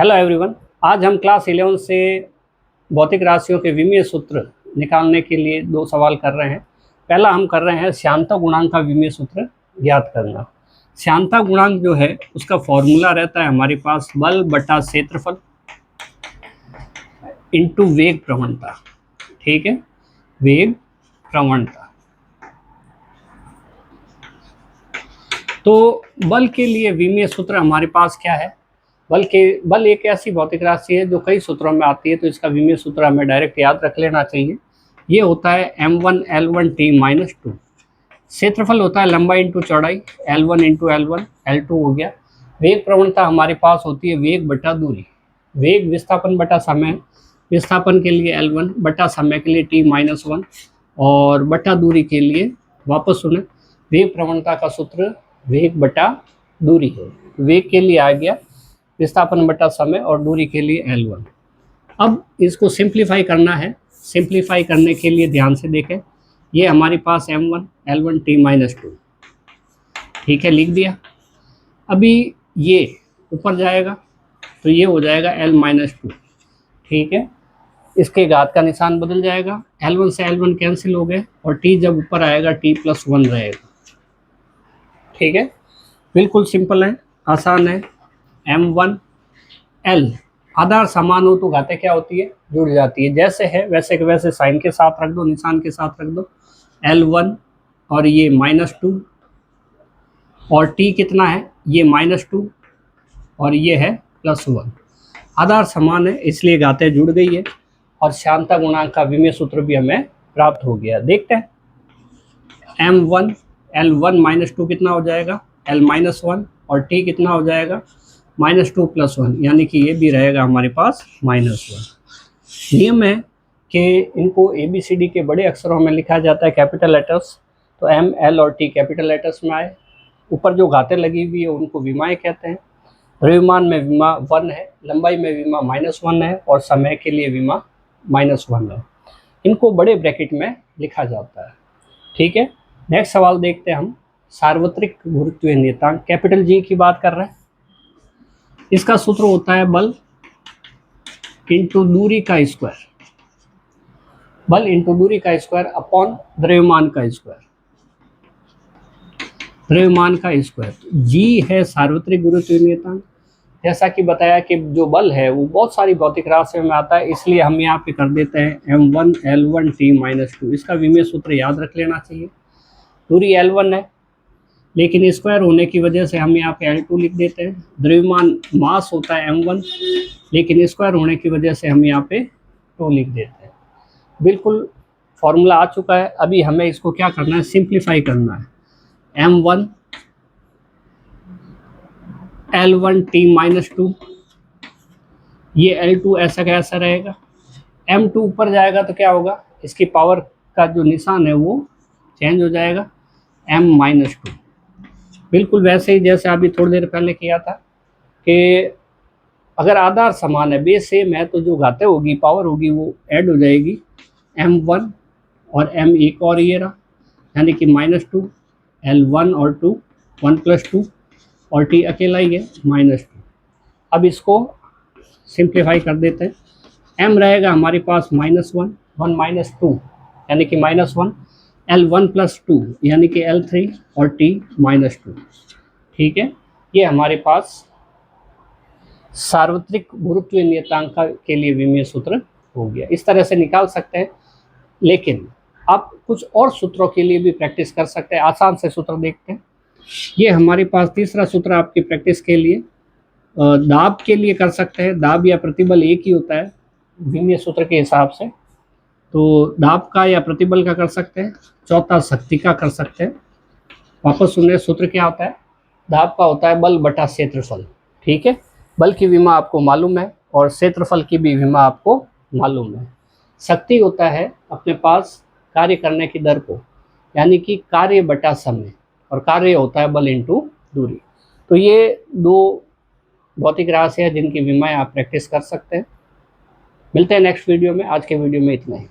Hello everyone, आज हम class 11 से भौतिक राशियों के विमीय सूत्र निकालने के लिए दो सवाल कर रहे हैं। पहला हम कर रहे हैं श्यानता गुणांक का विमीय सूत्र ज्ञात करना। श्यानता गुणांक जो है उसका फॉर्मूला रहता है हमारे पास बल बटा क्षेत्रफल इंटू वेग प्रवणता। ठीक है, वेग प्रवणता। तो बल के लिए विमीय सूत्र हमारे पास क्या है? बल एक ऐसी भौतिक राशि है जो कई सूत्रों में आती है, तो इसका विमीय सूत्र हमें डायरेक्ट याद रख लेना चाहिए। ये होता है m1L1T-2। क्षेत्रफल होता है लंबाई इंटू चौड़ाई, L1 इंटू L1, L2 हो गया। वेग प्रवणता हमारे पास होती है वेग बटा दूरी। वेग विस्थापन बटा समय, विस्थापन के लिए L1 बटा समय के लिए T-1 और बटा दूरी के लिए वापस सुने वेग प्रवणता का सूत्र वेग बटा दूरी है। वेग के लिए आ गया विस्थापन बटा समय और दूरी के लिए L1। अब इसको सिंप्लीफाई करना है। सिंप्लीफाई करने के लिए ध्यान से देखें, ये हमारे पास m1 L1T-2, ठीक है, लिख दिया। अभी ये ऊपर जाएगा तो ये हो जाएगा L-2, ठीक है। इसके घात का निशान बदल जाएगा, L1 से L1 कैंसिल हो गए और T जब ऊपर आएगा T+1 रहेगा। ठीक है, बिल्कुल सिंपल है, आसान है। m1L आधार समान हो तो घातें क्या होती है? जुड़ जाती है। जैसे है वैसे के वैसे साइन के साथ रख दो, निशान के साथ रख दो। L1 और ये -2 और T कितना है? ये -2 और ये है +1। आधार समान है इसलिए घातें जुड़ गई है और श्यानता गुणांक का विमीय सूत्र भी हमें प्राप्त हो गया। देखते हैं m1 L1 -2 कितना हो जाएगा? L-1 और T कितना हो जाएगा? -2 + 1, यानी कि ये भी रहेगा हमारे पास -1। नियम है कि इनको ABCD के बड़े अक्षरों में लिखा जाता है, कैपिटल लेटर्स, तो M, L और T कैपिटल लेटर्स में आए। ऊपर जो घातें लगी हुई है उनको विमाएं कहते हैं। द्रव्यमान में विमा 1 है, लंबाई में विमा -1 है और समय के लिए विमा -1 है। इनको बड़े ब्रैकेट में लिखा जाता है। ठीक है, नेक्स्ट सवाल देखते हैं हम। सार्वत्रिक गुरुत्वीय नियतांक कैपिटल G की बात कर रहे हैं। इसका सूत्र होता है बल इंटू दूरी का स्क्वायर, बल इंटू दूरी का स्क्वायर अपॉन द्रव्यमान का स्क्वायर, द्रव्यमान का स्क्वायर। G है सार्वत्रिक गुरुत्वीय नियतांक। जैसा कि बताया कि जो बल है वो बहुत सारी भौतिक राशियों में आता है, इसलिए हम यहाँ पे कर देते हैं m1 L1T-2। इसका विमीय सूत्र याद रख लेना चाहिए। दूरी L1 है लेकिन स्क्वायर होने की वजह से हम यहाँ पे L2 लिख देते हैं। द्रव्यमान मास होता है m1 लेकिन स्क्वायर होने की वजह से हम यहाँ पे 2 लिख देते हैं। बिल्कुल फॉर्मूला आ चुका है। अभी हमें इसको क्या करना है? सिंप्लीफाई करना है। m1 L1T-2, ये L2 ऐसा का ऐसा रहेगा। m2 ऊपर जाएगा तो क्या होगा? इसकी पावर का जो निशान है वो चेंज हो जाएगा, m-2। बिल्कुल वैसे ही जैसे अभी थोड़ी देर पहले किया था कि अगर आधार समान है, बेस सेम है, तो जो घातें होगी, पावर होगी, वो ऐड हो जाएगी। m1 और m एक और ये रहा, यानी कि -2, L1 और 2, 1 + 2 और T अकेला ही है -2। अब इसको सिंप्लीफाई कर देते हैं। m रहेगा हमारे पास -1, 1 - 2 यानी कि -1, L1 + 2 यानी कि L3 और T-2। ठीक है, ये हमारे पास सार्वत्रिक गुरुत्वीय नियतांक के लिए विमीय सूत्र हो गया। इस तरह से निकाल सकते हैं, लेकिन आप कुछ और सूत्रों के लिए भी प्रैक्टिस कर सकते हैं। आसान से सूत्र देखते हैं। ये हमारे पास तीसरा सूत्र आपकी प्रैक्टिस के लिए दाब के लिए कर सकते हैं। दाब या प्रतिबल एक ही होता है विमीय सूत्र के हिसाब से, तो दाब का या प्रतिबल का कर सकते हैं। चौथा शक्ति का कर सकते हैं। वापस सुनिए, सूत्र क्या होता है? दाब का होता है बल बटा क्षेत्रफल। ठीक है, बल की विमा आपको मालूम है और क्षेत्रफल की भी विमा आपको मालूम है। शक्ति होता है अपने पास कार्य करने की दर को, यानी कि कार्य बटा समय, और कार्य होता है बल इंटू दूरी। तो ये दो भौतिक राशि है जिनकी विमाएं आप प्रैक्टिस कर सकते हैं। मिलते हैं नेक्स्ट वीडियो में। आज के वीडियो में इतना ही।